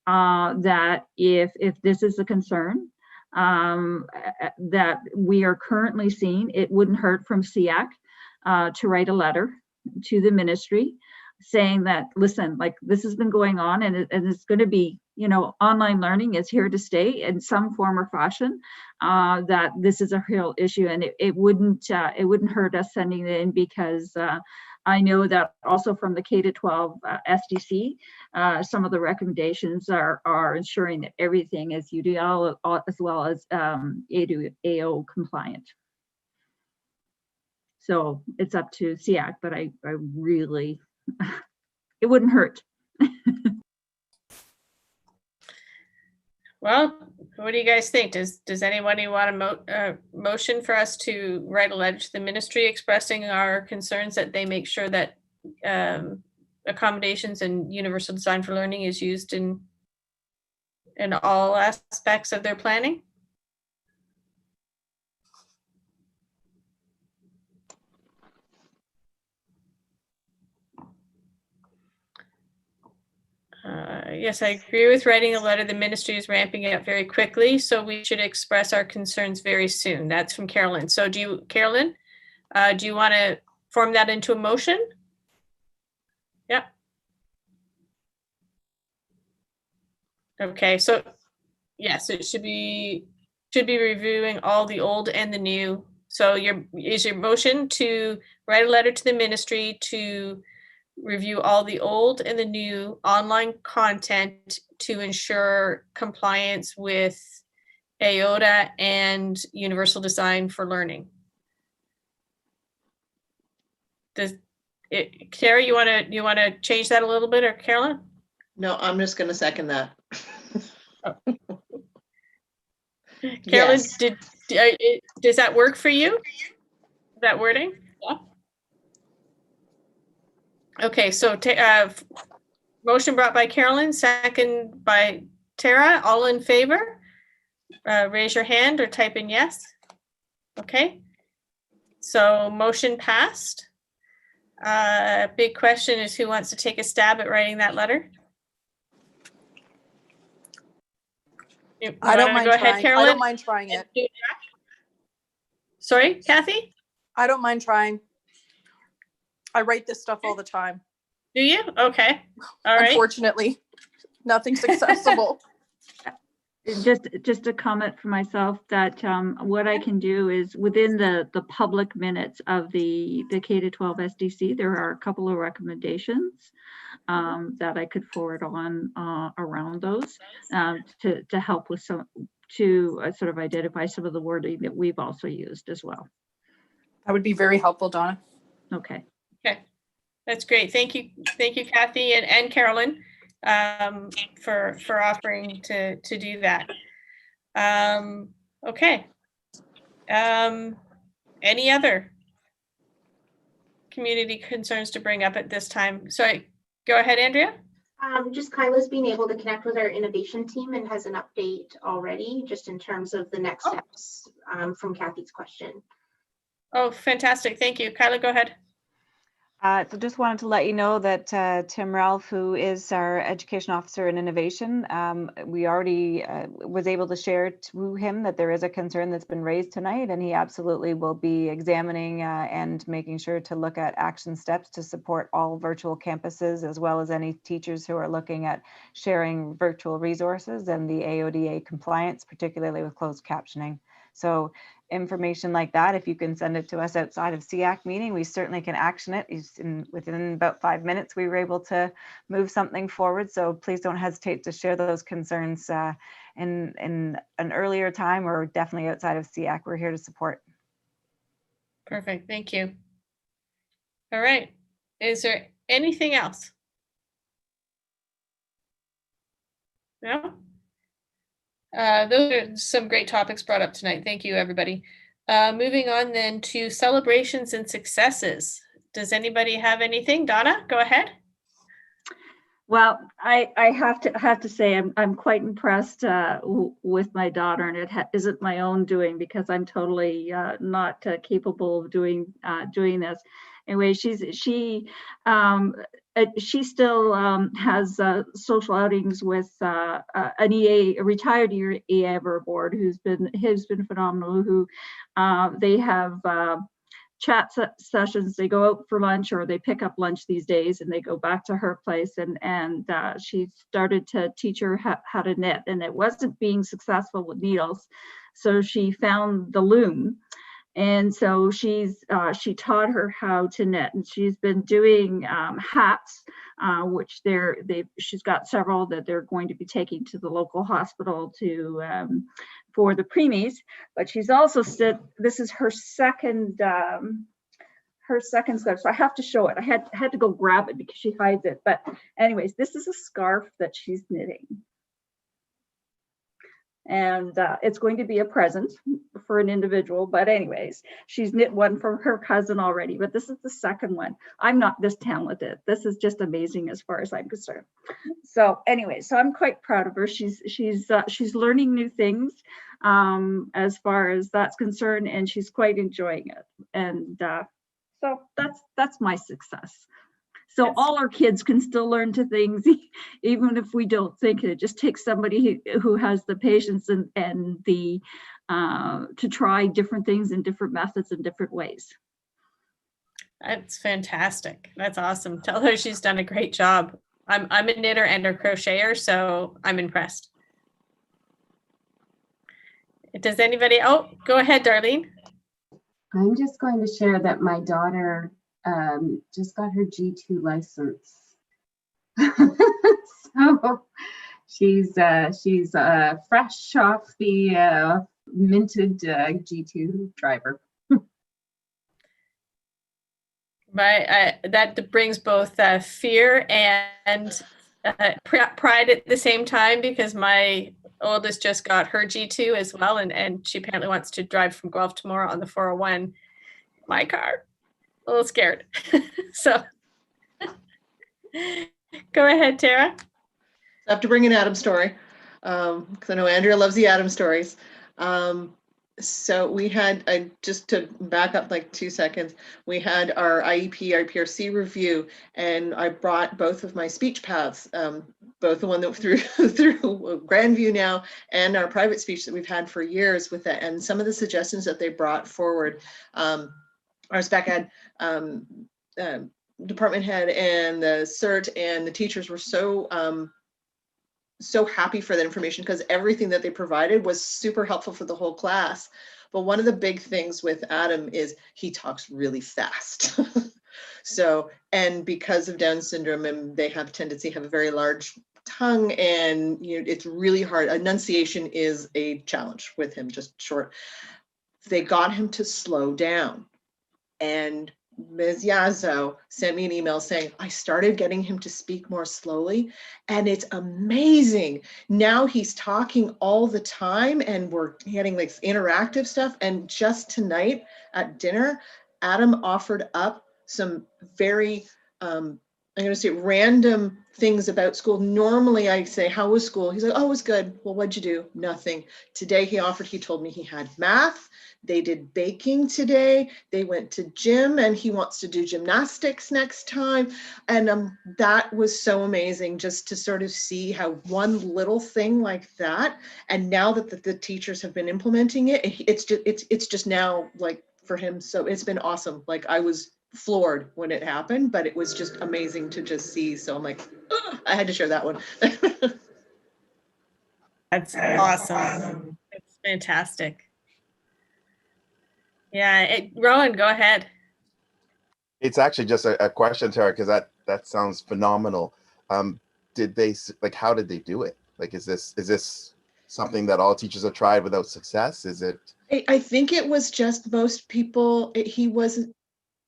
that if this is a concern that we are currently seeing, it wouldn't hurt from SEAC to write a letter to the ministry saying that, listen, like this has been going on and it's going to be, online learning is here to stay in some form or fashion, that this is a real issue, and it wouldn't hurt us sending it in, because I know that also from the K-12 SDC, some of the recommendations are ensuring that everything is UDL as well as AO compliant. So it's up to SEAC, but I really, it wouldn't hurt. Well, what do you guys think? Does anybody want a motion for us to write a letter to the ministry expressing our concerns that they make sure that accommodations and universal design for learning is used in all aspects of their planning? Yes, I agree with writing a letter. The ministry is ramping it up very quickly, so we should express our concerns very soon. That's from Carolyn. So Carolyn, do you want to form that into a motion? Yep. Okay, so yes, it should be reviewing all the old and the new. So is your motion to write a letter to the ministry to review all the old and the new online content to ensure compliance with AOTA and universal design for learning? Tara, you want to change that a little bit, or Carolyn? No, I'm just going to second that. Carolyn, Yes. does that work for you? That wording? Yeah. Okay, so motion brought by Carolyn, second by Tara. All in favor? Raise your hand or type in yes. Okay, so motion passed. Big question is, who wants to take a stab at writing that letter? I don't mind go ahead, trying. Carolyn. I don't mind trying it. Sorry, Kathy? I don't mind trying. I write this stuff all the time. Do you? Okay. All right. Unfortunately, nothing's accessible. Just a comment for myself that what I can do is within the public minutes of the K-12 SDC, there are a couple of recommendations that I could forward on around those to help with to sort of identify some of the wording that we've also used as well. That would be very helpful, Donna. Okay. Okay, that's great. Thank you, Kathy and Carolyn, for offering to do that. Okay. Any other community concerns to bring up at this time? Sorry, go ahead, Andrea. Just Kyla's being able to connect with our innovation team and has an update already, just in terms of the next steps from Kathy's question. Oh, fantastic. Thank you. Kyla, go ahead. So just wanted to let you know that Tim Ralph, who is our Education Officer in Innovation, we already was able to share to him that there is a concern that's been raised tonight, and he absolutely will be examining and making sure to look at action steps to support all virtual campuses, as well as any teachers who are looking at sharing virtual resources and the AODA compliance, particularly with closed captioning. So information like that, if you can send it to us outside of SEAC meeting, we certainly can action it. Within about 5 minutes, we were able to move something forward. So please don't hesitate to share those concerns in an earlier time, or definitely outside of SEAC. We're here to support. Perfect. Thank you. All right. Is there anything else? No? Those are some great topics brought up tonight. Thank you, everybody. Moving on then to celebrations and successes. Does anybody have anything? Donna, go ahead. Well, I have to say I'm quite impressed with my daughter, and it isn't my own doing, because I'm totally not capable of doing this. Anyway, she still has social outings with a retired EA board who's been phenomenal. Who they have chat sessions. They go out for lunch, or they pick up lunch these days, and they go back to her place, and she started to teach her how to knit, and it wasn't being successful with needles, so she found the loom. And so she taught her how to knit, and she's been doing hats, which she's got several that they're going to be taking to the local hospital for the preemies. But she's also this is her second scarf, so I have to show it. I had to go grab it because she hides it. But anyways, this is a scarf that she's knitting. And it's going to be a present for an individual. But anyways, she's knit one for her cousin already, but this is the second one. I'm not this talented. This is just amazing as far as I'm concerned. So anyway, so I'm quite proud of her. She's learning new things as far as that's concerned, and she's quite enjoying it. And so that's my success. So all our kids can still learn to things, even if we don't think it. It just takes somebody who has the patience and the to try different things and different methods and different ways. That's fantastic. That's awesome. Tell her she's done a great job. I'm a knitter and a crocheter, so I'm impressed. Does anybody? Oh, go ahead, Darlene. I'm just going to share that my daughter just got her G2 license. So she's fresh off the minted G2 driver. That brings both fear and pride at the same time, because my oldest just got her G2 as well, and she apparently wants to drive from Guelph tomorrow on the 401. My car. A little scared. So go ahead, Tara. I have to bring an Adam story because I know Andrea loves the Adam stories. So we had, just to back up like 2 seconds, we had our IEP, our PRC review, and I brought both of my speech paths, both the one that through Grandview now and our private speech that we've had for years with that, and some of the suggestions that they brought forward. Our spec ed department head and the CERT and the teachers were so happy for that information, because everything that they provided was super helpful for the whole class. But one of the big things with Adam is he talks really fast. So, and because of Down syndrome, and they have a tendency to have a very large tongue, and it's really hard. Enunciation is a challenge with him, just short. They got him to slow down. And Ms. Yazzo sent me an email saying, I started getting him to speak more slowly, and it's amazing. Now he's talking all the time, and we're getting like interactive stuff. And just tonight at dinner, Adam offered up some very I'm going to say random things about school. Normally I say, how was school? He's like, oh, it was good. Well, what'd you do? Nothing. Today he told me he had math. They did baking today. They went to gym and he wants to do gymnastics next time. And that was so amazing just to sort of see how one little thing like that. And now that the teachers have been implementing it, it's just now like for him. So it's been awesome. Like I was floored when it happened, but it was just amazing to just see. So I'm like, I had to share that one. That's awesome. It's fantastic. Yeah, Rowan, go ahead. It's actually just a question, Tara, because that sounds phenomenal. Did they like? How did they do it? Like, is this something that all teachers have tried without success? Is it? I think it was just most people. He wasn't.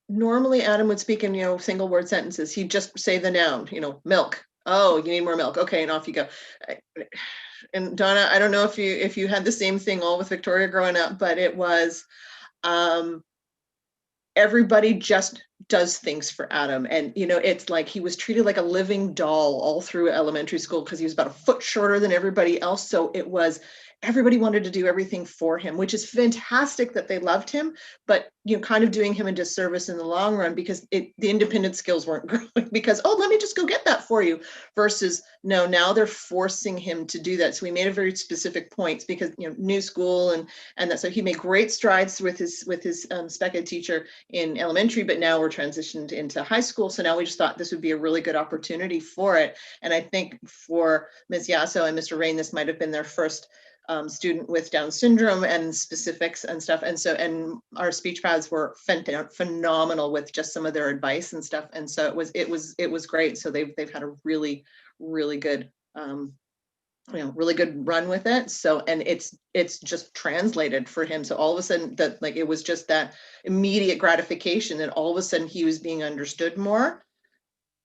Normally, Adam would speak in single word sentences. He'd just say the noun. Milk. Oh, you need more milk. Okay, and off you go. And Donna, I don't know if you had the same thing all with Victoria growing up, but it was. Everybody just does things for Adam. And, it's like he was treated like a living doll all through elementary school because he was about a foot shorter than everybody else. So everybody wanted to do everything for him, which is fantastic that they loved him, but kind of doing him a disservice in the long run because the independent skills weren't growing because, oh, let me just go get that for you versus no, now they're forcing him to do that. So we made a very specific points because, new school and that, so he made great strides with his spec ed teacher in elementary, but now we're transitioned into high school. So now we just thought this would be a really good opportunity for it. And I think for Ms. Yasso and Mr. Rain, this might've been their first student with Down syndrome and specifics and stuff. And our speech paths were phenomenal with just some of their advice and stuff. And so it was great. So they've had a really, really good, really good run with it. So, and it's just translated for him. So all of a sudden it was just that immediate gratification that all of a sudden he was being understood more.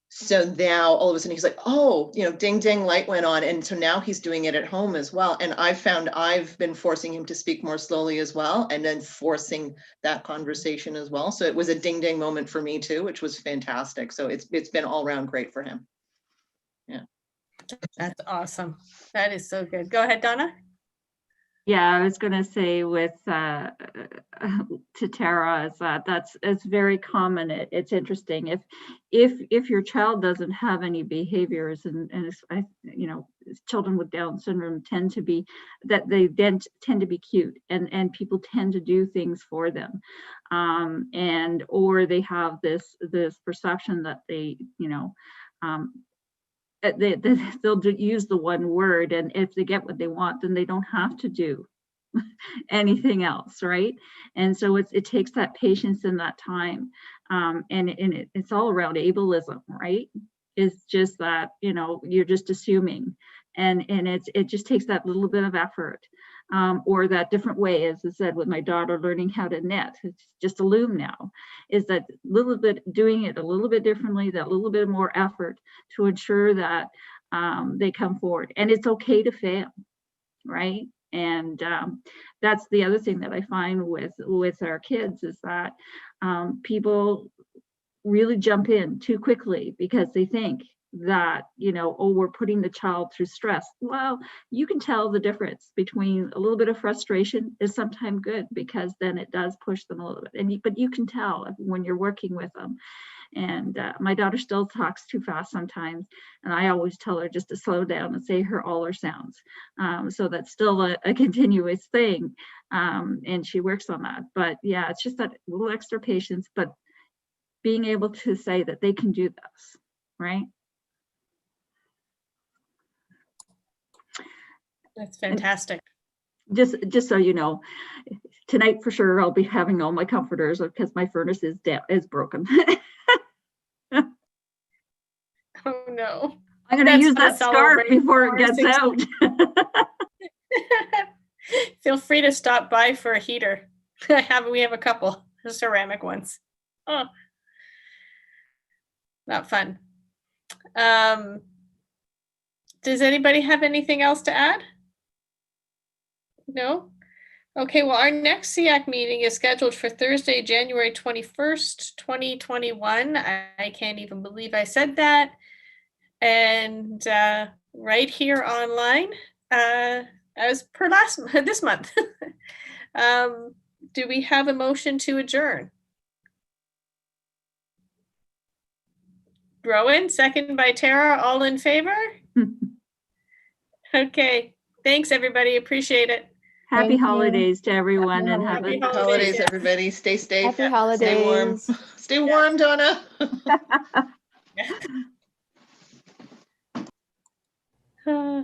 So now all of a sudden he's like, oh, ding, ding, light went on. And so now he's doing it at home as well. And I've been forcing him to speak more slowly as well, and then forcing that conversation as well. So it was a ding, ding moment for me too, which was fantastic. So it's been all around great for him. Yeah. That's awesome. That is so good. Go ahead, Donna. Yeah, I was going to say with to Tara is that it's very common. It's interesting if your child doesn't have any behaviors and children with Down syndrome tend to be cute and people tend to do things for them, or they have this perception that they'll use the one word, and if they get what they want, then they don't have to do anything else, right? And so it takes that patience and that time, and it's all around ableism, right? It's just that you're just assuming, and it just takes that little bit of effort, or that different way, as I said, with my daughter learning how to knit, it's just a loom now, is that little bit doing it a little bit differently, that little bit more effort to ensure that they come forward, and it's okay to fail, right? And that's the other thing that I find with our kids is that people really jump in too quickly because they think that we're putting the child through stress. Well, you can tell the difference between a little bit of frustration is sometimes good because then it does push them a little bit, but you can tell when you're working with them. And my daughter still talks too fast sometimes, and I always tell her just to slow down and say all her sounds. So that's still a continuous thing, and she works on that. But yeah, it's just that little extra patience, but being able to say that they can do this, right? That's fantastic. Just so you know, tonight for sure I'll be having all my comforters because my furnace is broken. Oh no. I'm going to use that scarf before it gets out. Feel free to stop by for a heater. We have a couple ceramic ones. Oh, not fun. Does anybody have anything else to add? No? Okay, well, our next SEAC meeting is scheduled for Thursday, January 21st, 2021. I can't even believe I said that. And right here online, as per this month. Do we have a motion to adjourn? Rowan, second by Tara, all in favor? Okay, thanks everybody, appreciate it. Happy Thank you. holidays to everyone and have Happy a Holidays, yeah. everybody. Stay safe. Happy Stay warm. holidays. Stay warm, Donna. Yeah.